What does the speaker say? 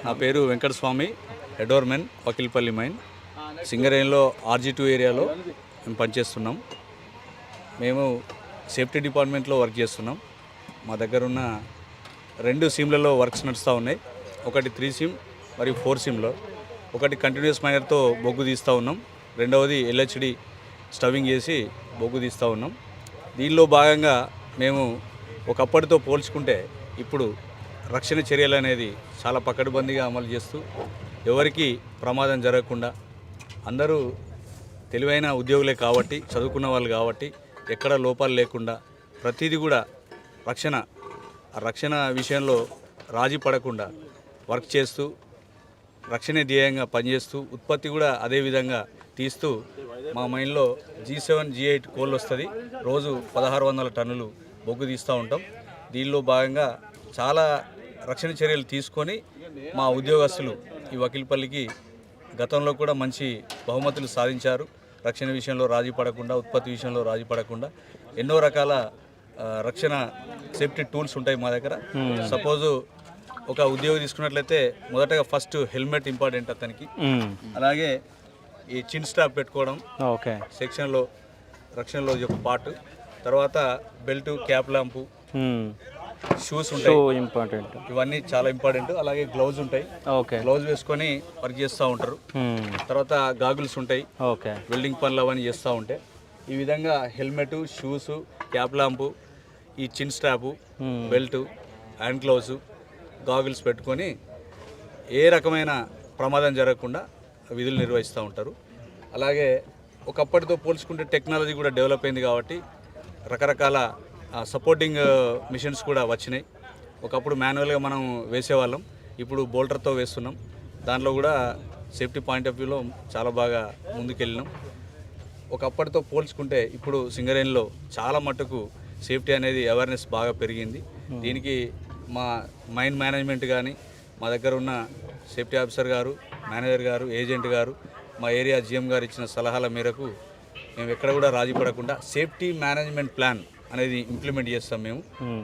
నా పేరు వెంకటస్వామి, హెడోర్మెన్, వకీల్పల్లి మైన్. సింగరేణిలో RG2 ఏరియాలో మేము పనిచేస్తున్నాం. మేము సేఫ్టీ డిపార్ట్మెంట్లో వర్క్ చేస్తున్నాం. మా దగ్గర ఉన్న 2 సీమ్లలో వర్క్స్ నడుస్తూ ఉన్నాయి. ఒకటి 3 సీమ్ మరియు 4 సీమ్లో. ఒకటి కంటిన్యూస్ మైనర్తో బొగ్గు తీస్తూ ఉన్నాం. రెండవది LHD స్టవింగ్ చేసి బొగ్గు తీస్తూ ఉన్నాం. దీనిలో భాగంగా మేము ఒకప్పటితో పోల్చుకుంటే ఇప్పుడు రక్షణ చర్యలు అనేది చాలా పకడ్బందీగా అమలు చేస్తూ ఎవరికి ప్రమాదం జరగకుండా, అందరూ తెలివైన ఉద్యోగులే కాబట్టి, చదువుకున్న వాళ్ళు కాబట్టి ఎక్కడ లోపాలు లేకుండా ప్రతిదీ కూడా రక్షణ విషయంలో రాజీ పడకుండా వర్క్ చేస్తూ రక్షణ ధ్యేయంగా పనిచేస్తూ ఉత్పత్తి కూడా అదేవిధంగా తీస్తూ మా మైన్లో G7 G8 కోల్ వస్తుంది. రోజు 1600 టన్నులు బొగ్గు తీస్తూ ఉంటాం. దీనిలో భాగంగా చాలా రక్షణ చర్యలు తీసుకొని మా ఉద్యోగస్తులు ఈ వకీల్పల్లికి గతంలో కూడా మంచి బహుమతులు సాధించారు. రక్షణ విషయంలో రాజీ పడకుండా, ఉత్పత్తి విషయంలో రాజీ పడకుండా ఎన్నో రకాల రక్షణ సేఫ్టీ టూల్స్ ఉంటాయి మా దగ్గర. సపోజు ఒక ఉద్యోగి తీసుకున్నట్లయితే మొదటగా ఫస్ట్ హెల్మెట్ ఇంపార్టెంట్ అతనికి. అలాగే ఈ చిన్ స్టాప్ పెట్టుకోవడం సెక్షన్లో రక్షణలో ఒక పార్ట్. తర్వాత బెల్ట్, క్యాప్ ల్యాంపు, షూస్ ఉంటాయి, ఇంపార్టెంట్. ఇవన్నీ చాలా ఇంపార్టెంట్. అలాగే గ్లౌజ్ ఉంటాయి, గ్లౌజ్ వేసుకొని వర్క్ చేస్తూ ఉంటారు. తర్వాత గాగుల్స్ ఉంటాయి, వెల్డింగ్ పనులు అవన్నీ చేస్తూ ఉంటాయి. ఈ విధంగా హెల్మెట్, షూస్, క్యాప్ ల్యాంపు, ఈ చిన్ strap, belt, hand gloves, goggles పెట్టుకొని ఏ రకమైన ప్రమాదం జరగకుండా విధులు నిర్వహిస్తూ ఉంటారు. అలాగే ఒకప్పటితో పోల్చుకుంటే టెక్నాలజీ కూడా డెవలప్ అయింది కాబట్టి రకరకాల సపోర్టింగ్ మిషన్స్ కూడా వచ్చినాయి. ఒకప్పుడు మాన్యువల్గా మనం వేసేవాళ్ళం, ఇప్పుడు బోల్టర్తో వేస్తున్నాం. దాంట్లో కూడా సేఫ్టీ పాయింట్ ఆఫ్ వ్యూలో చాలా బాగా ముందుకెళ్ళినాం. ఒకప్పటితో పోల్చుకుంటే ఇప్పుడు సింగరేణిలో చాలా మట్టుకు సేఫ్టీ అనేది అవేర్నెస్ బాగా పెరిగింది. దీనికి మా మైన్ మేనేజ్మెంట్ కానీ, మా దగ్గర ఉన్న సేఫ్టీ ఆఫీసర్ గారు, మేనేజర్ గారు, ఏజెంట్ గారు, మా ఏరియా GM గారు ఇచ్చిన సలహాల మేరకు మేము ఎక్కడ కూడా రాజీ పడకుండా సేఫ్టీ మేనేజ్మెంట్ ప్లాన్ అనేది ఇంప్లిమెంట్ చేస్తాం మేము.